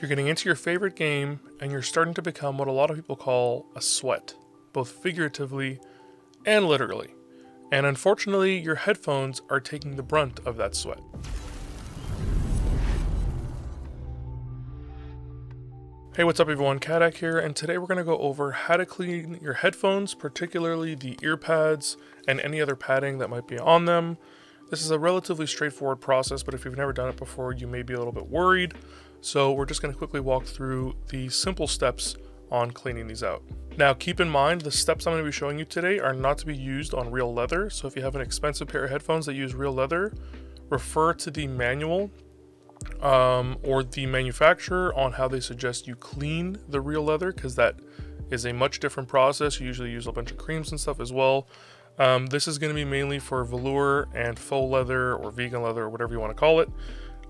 You're getting into your favorite game and you're starting to become what a lot of people call a sweat, both figuratively and literally. And unfortunately, your headphones are taking the brunt of that sweat. Hey, what's up everyone, Caddac here, and today we're going to go over how to clean your headphones, particularly the ear pads and any other padding that might be on them. This is a relatively straightforward process, but if you've never done it before, you may be a little bit worried. So we're just going to quickly walk through the simple steps on cleaning these out. Now keep in mind, the steps I'm going to be showing you today are not to be used on real leather. So if you have an expensive pair of headphones that use real leather, refer to the manual or the manufacturer on how they suggest you clean the real leather, because that is a much different process. You usually use a bunch of creams and stuff as well. This is going to be mainly for velour and faux leather or vegan leather or whatever you want to call it,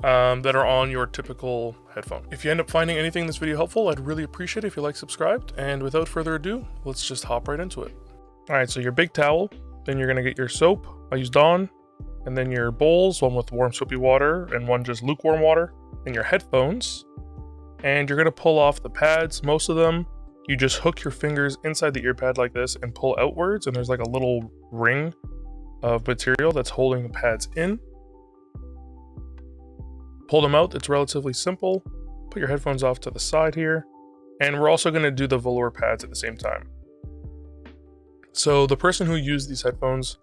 that are on your typical headphone. If you end up finding anything in this video helpful, I'd really appreciate it if you like, subscribed, and without further ado, let's just hop right into it. Alright, so your big towel, then you're going to get your soap. I use Dawn. And then your bowls, one with warm soapy water and one just lukewarm water. And your headphones. And you're going to pull off the pads. Most of them, you just hook your fingers inside the ear pad like this and pull outwards. And there's like a little ring of material that's holding the pads in. Pull them out. It's relatively simple. Put your headphones off to the side here. And we're also going to do the velour pads at the same time. So the person who used these headphones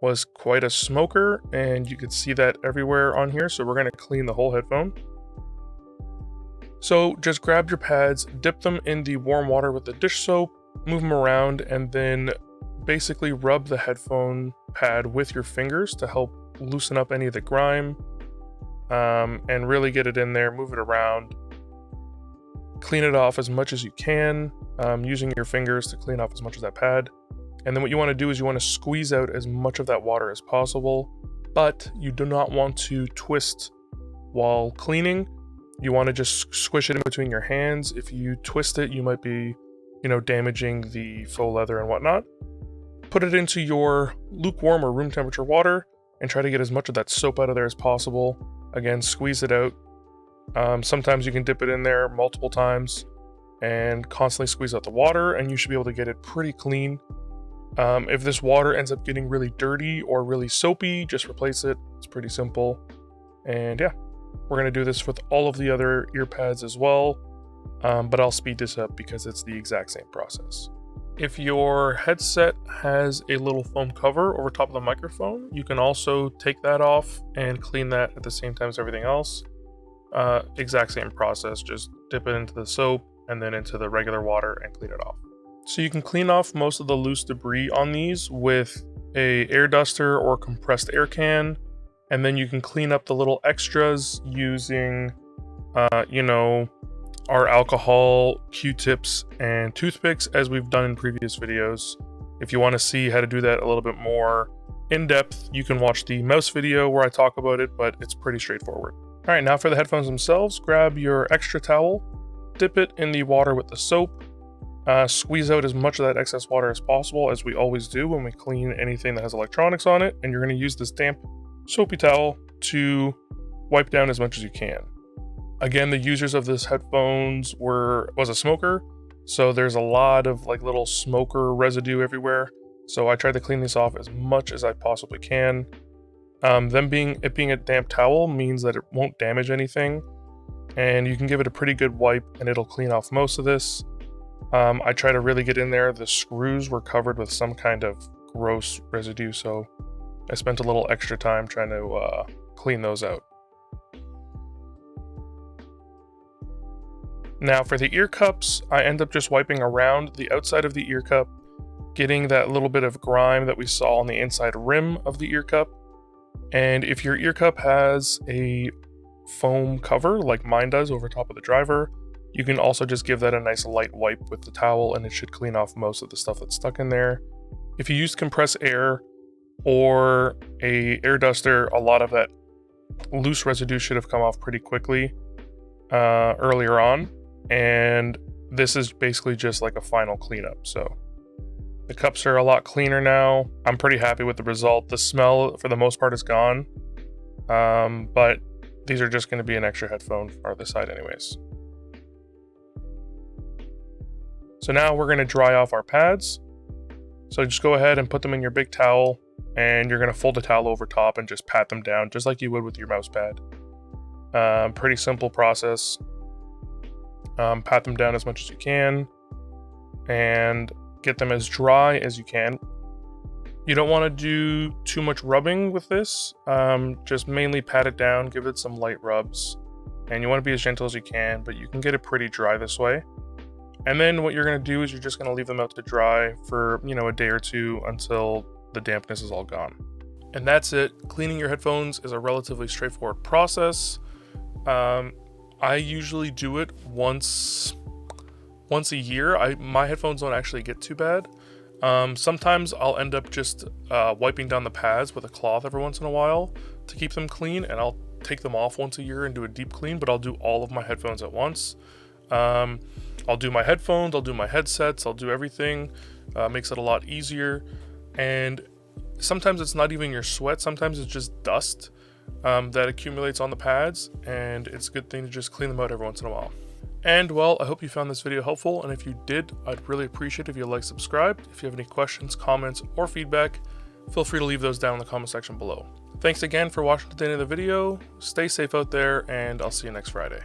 was quite a smoker, and you can see that everywhere on here. So we're going to clean the whole headphone. So just grab your pads, dip them in the warm water with the dish soap, move them around, and then basically rub the headphone pad with your fingers to help loosen up any of the grime, and really get it in there. Move it around, clean it off as much as you can, using your fingers to clean off as much of that pad. And then what you want to do is you want to squeeze out as much of that water as possible, but you do not want to twist while cleaning. You want to just squish it in between your hands. If you twist it, you might be, damaging the faux leather and whatnot. Put it into your lukewarm or room temperature water and try to get as much of that soap out of there as possible. Again, squeeze it out. Sometimes you can dip it in there multiple times and constantly squeeze out the water, and you should be able to get it pretty clean. If this water ends up getting really dirty or really soapy, just replace it. It's pretty simple. And yeah, we're going to do this with all of the other ear pads as well, but I'll speed this up because it's the exact same process. If your headset has a little foam cover over top of the microphone, you can also take that off and clean that at the same time as everything else. Exact same process, just dip it into the soap and then into the regular water and clean it off. So you can clean off most of the loose debris on these with a air duster or compressed air can, and then you can clean up the little extras using, our alcohol, Q-tips, and toothpicks, as we've done in previous videos. If you want to see how to do that a little bit more in depth, you can watch the mouse video where I talk about it, but it's pretty straightforward. All right, now for the headphones themselves, grab your extra towel, dip it in the water with the soap. Squeeze out as much of that excess water as possible, as we always do when we clean anything that has electronics on it, and you're going to use this damp soapy towel to wipe down as much as you can. Again, the users of this headphones was a smoker, so there's a lot of like little smoker residue everywhere, so I tried to clean this off as much as I possibly can. It being a damp towel means that it won't damage anything, and you can give it a pretty good wipe and it'll clean off most of this. I try to really get in there. The screws were covered with some kind of gross residue, so I spent a little extra time trying to clean those out. Now for the ear cups, I end up just wiping around the outside of the ear cup, getting that little bit of grime that we saw on the inside rim of the ear cup. And if your ear cup has a foam cover like mine does over top of the driver, you can also just give that a nice light wipe with the towel and it should clean off most of the stuff that's stuck in there. If you use compressed air or a air duster, a lot of that loose residue should have come off pretty quickly earlier on. And this is basically just like a final cleanup. So the cups are a lot cleaner now. I'm pretty happy with the result. The smell for the most part is gone. But these are just going to be an extra headphone for the side anyways. So now we're going to dry off our pads. So just go ahead and put them in your big towel, and you're going to fold the towel over top and just pat them down just like you would with your mouse pad. Pretty simple process. Pat them down as much as you can and get them as dry as you can. You don't want to do too much rubbing with this. Just mainly pat it down, give it some light rubs, and you want to be as gentle as you can, but you can get it pretty dry this way. And then what you're going to do is you're just going to leave them out to dry for, a day or two until the dampness is all gone. And that's it. Cleaning your headphones is a relatively straightforward process. I usually do it once a year. My headphones don't actually get too bad. Sometimes I'll end up just wiping down the pads with a cloth every once in a while to keep them clean, and I'll take them off once a year and do a deep clean, but I'll do all of my headphones at once. I'll do my headphones, I'll do my headsets, I'll do everything. Makes it a lot easier. And sometimes it's not even your sweat, sometimes it's just dust that accumulates on the pads, and it's a good thing to just clean them out every once in a while. And well, I hope you found this video helpful, and if you did, I'd really appreciate if you like, subscribe. If you have any questions, comments, or feedback, feel free to leave those down in the comment section below. Thanks again for watching to the end of the video. Stay safe out there, and I'll see you next Friday.